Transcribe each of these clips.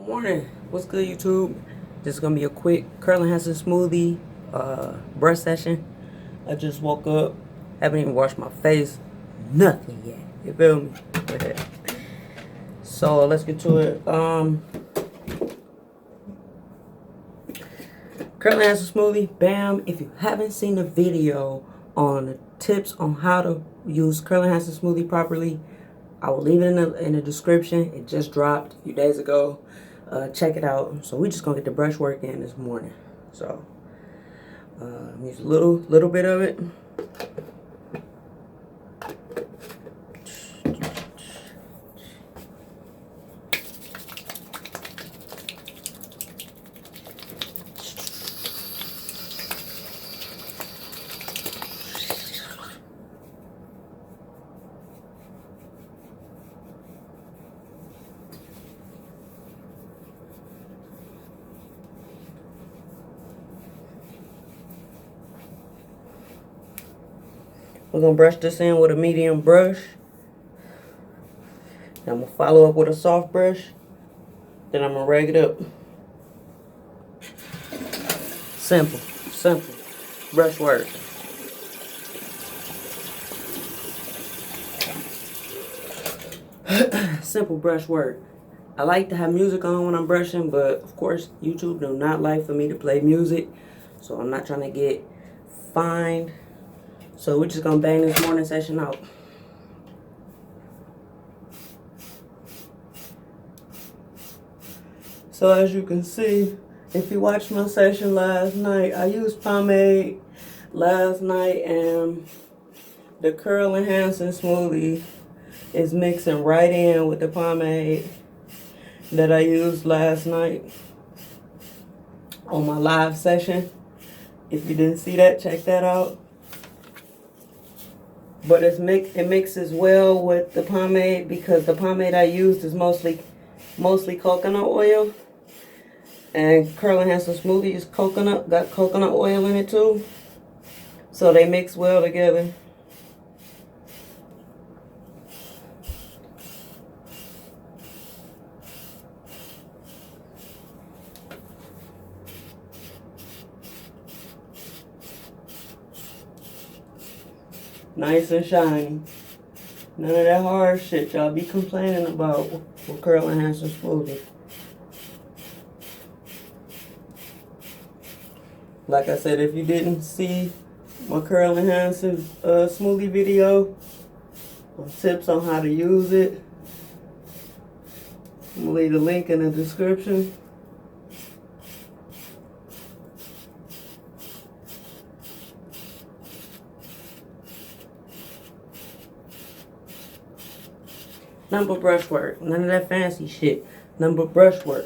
Morning. What's good, YouTube? This is gonna be a quick curling Hansen smoothie brush session. I just woke up, haven't even washed my face, nothing yet. You feel me? So let's get to it. Curling Hansen smoothie, bam. If you haven't seen the video on the tips on how to use curling Hansen smoothie properly, I will leave it in the description. It just dropped a few days ago. Check it out. So we just gonna get the brush work in this morning. So use a little bit of it. We're gonna brush this in with a medium brush. Then I'm gonna follow up with a soft brush. Then I'm gonna rag it up. Simple brush work. Simple brush work. I like to have music on when I'm brushing, but of course YouTube do not like for me to play music, so I'm not trying to get fined. So we're just gonna bang this morning session out. So as you can see, if you watched my session last night, I used pomade last night, and the curling Hansen smoothie is mixing right in with the pomade that I used last night on my live session. If you didn't see that, check that out. But it mixes well with the pomade because the pomade I used is mostly coconut oil. And curling Hansen smoothie is got coconut oil in it too. So they mix well together. Nice and shiny. None of that hard shit y'all be complaining about with curling Hansen smoothie. Like I said, if you didn't see my curling Hansen smoothie video or tips on how to use it, I'm gonna leave the link in the description. Number brush work. None of that fancy shit. Number brush work.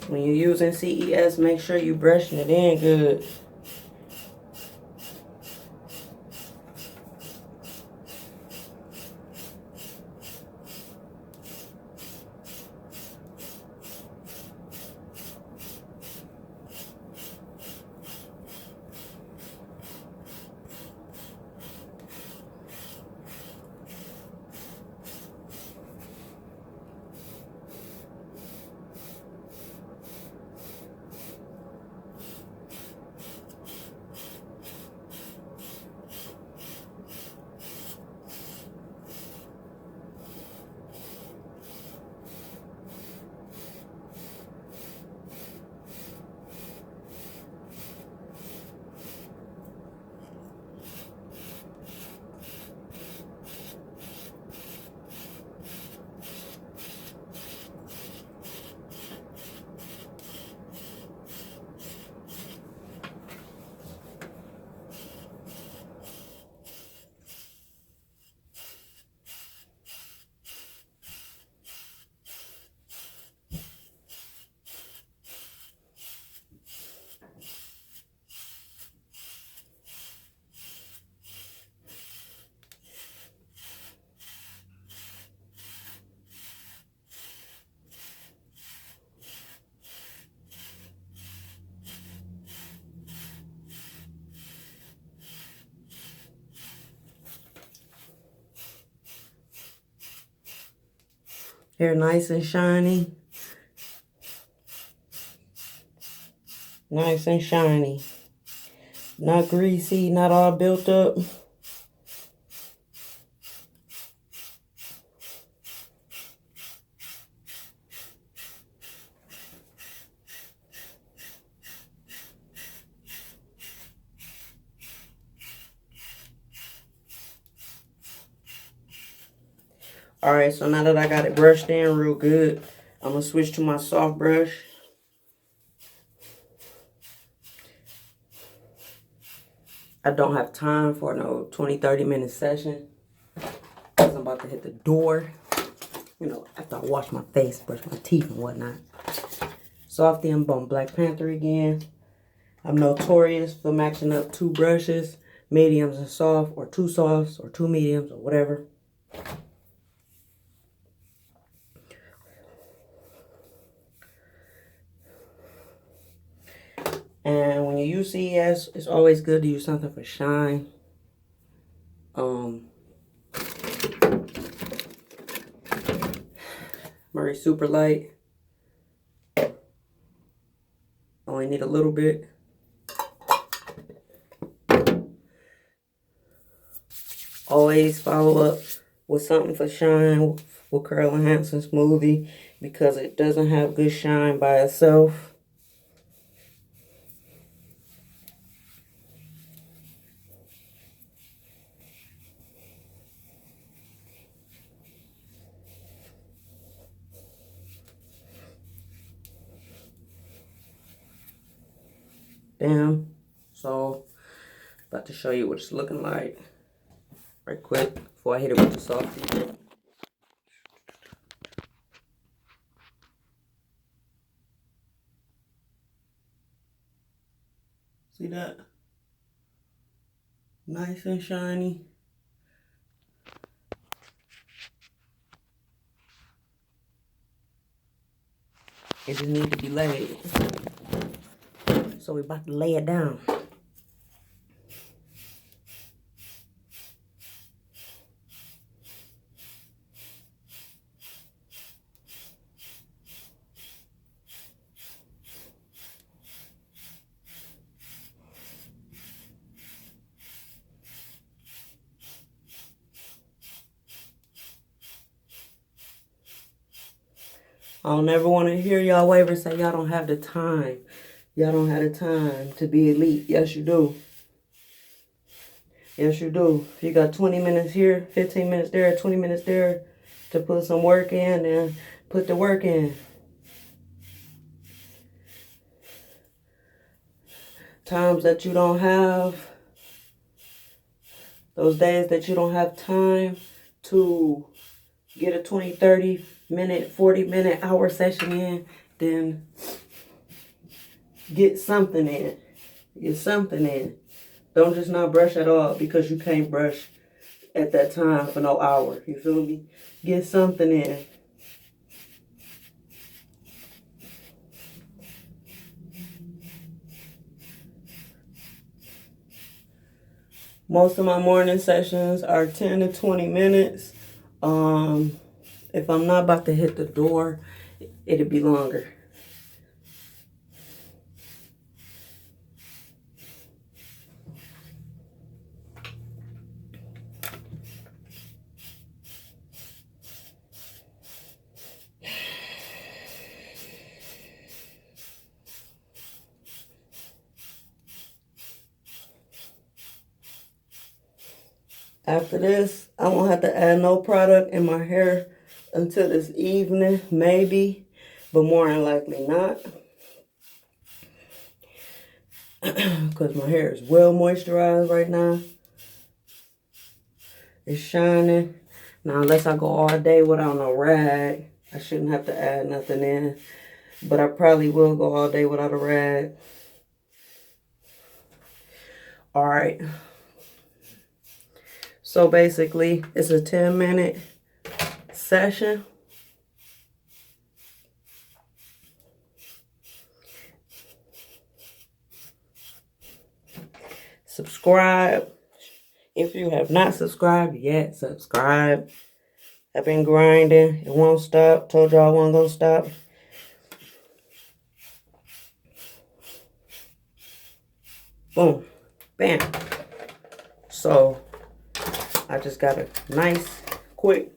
When you're using CES, make sure you're brushing it in good. Hair nice and shiny. Nice and shiny. Not greasy, not all built up. Alright, so now that I got it brushed in real good, I'm going to switch to my soft brush. I don't have time for no 20-30 minute session because I'm about to hit the door. You know, after I wash my face, brush my teeth and whatnot. Softy, I'm on Black Panther again. I'm notorious for matching up 2 brushes, mediums and soft, or 2 softs, or 2 mediums, or whatever. And when you use CES, it's always good to use something for shine. Murray Super Light. Only need a little bit. Always follow up with something for shine with Curl Enhancing Smoothie because it doesn't have good shine by itself. Damn. So, about to show you what it's looking like right quick before I hit it with the softy. See that? Nice and shiny. It just needs to be laid. So we're about to lay it down. I don't ever want to hear y'all waver say y'all don't have the time. Y'all don't have the time to be elite. Yes, you do. Yes, you do. If you got 20 minutes here, 15 minutes there, 20 minutes there to put some work in, then put the work in. Times that you don't have, those days that you don't have time to get a 20, 30 minute, 40 minute, hour session in, then get something in. Get something in. Don't just not brush at all because you can't brush at that time for no hour. You feel me? Get something in. Most of my morning sessions are 10 to 20 minutes. If I'm not about to hit the door, it'll be longer. After this, I won't have to add no product in my hair until this evening, maybe, but more than likely not. Because my hair is well moisturized right now. It's shining. Now, unless I go all day without no rag, I shouldn't have to add nothing in. But I probably will go all day without a rag. Alright. So basically, it's a 10-minute session. Subscribe. If you have not subscribed yet, subscribe. I've been grinding. It won't stop. Told y'all I wasn't gonna stop. Boom. Bam. So I just got a nice, quick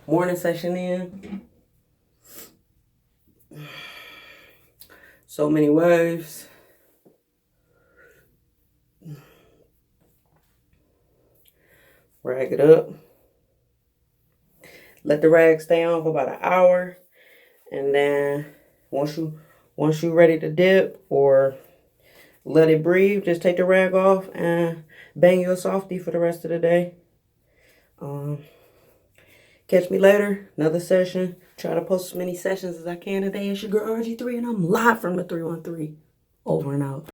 morning session in. So many waves. Rag it up. Let the rag stay on for about an hour. And then once you ready to dip or let it breathe, just take the rag off and bang your softie for the rest of the day. Catch me later. Another session. Try to post as many sessions as I can today. It's your girl RG3 and I'm live from the 313. Over and out.